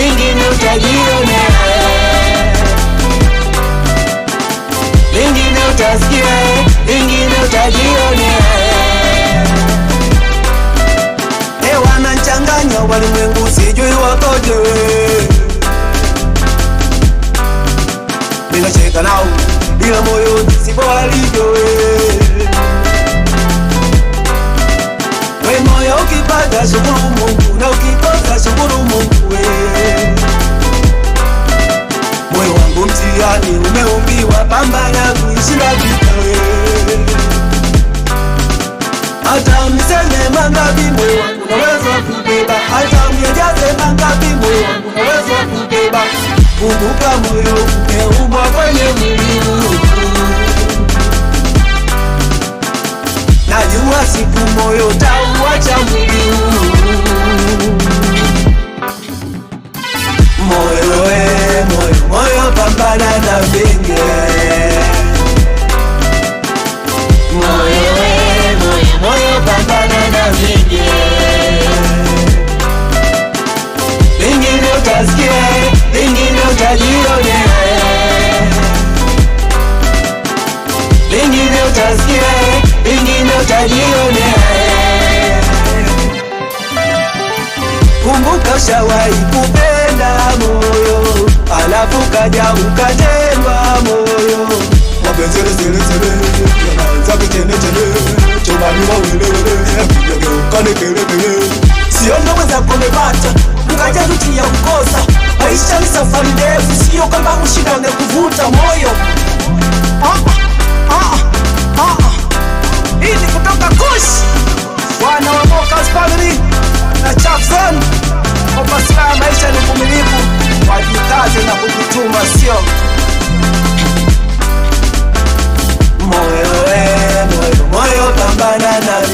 lingine utajionea, lingine utasikia, lingine utajionea. Wanachanganya walimwengu sijui wakoje, mina cheka nao bila moyo sipo walivyo. We moyo ukipata shukuru Mungu, na ukikosa shukuru Mungu. Moyo wangu mtihani umeumbiwa, pambana kuishinda vita. Hata mniseme mangapi moyo wangu naweza kubeba, hata mnijaze mangapi moyo wangu naweza kubeba. Kumbuka moyo umeumbwa kwenye mwili huu, najua siku moyo tauacha mwili huu. Moyo moyo moyo pambana na vingi. Moyo pambana na vingi, lingine utasikia, lingine utajionea, lingine utasikia, lingine utajionea. Kumbuka ushawahi kupenda moyo, alafu kaja ukatendwa moyo. Mapenzi zile yanaanza kuchenechene, chobani wawelewele, yageuka nekelekele. Sio ndo mwenzako umepata, ukaja kutia kukosa. Maisha ni safari ndefu, sio kama ushindane kuvuta moyo. Hii ni kutoka Kush, wana wa Mokas Family na Chapson. Kwa maisha ni uvumilivu, wajikaze na kujituma, sio moyo moyo pambana na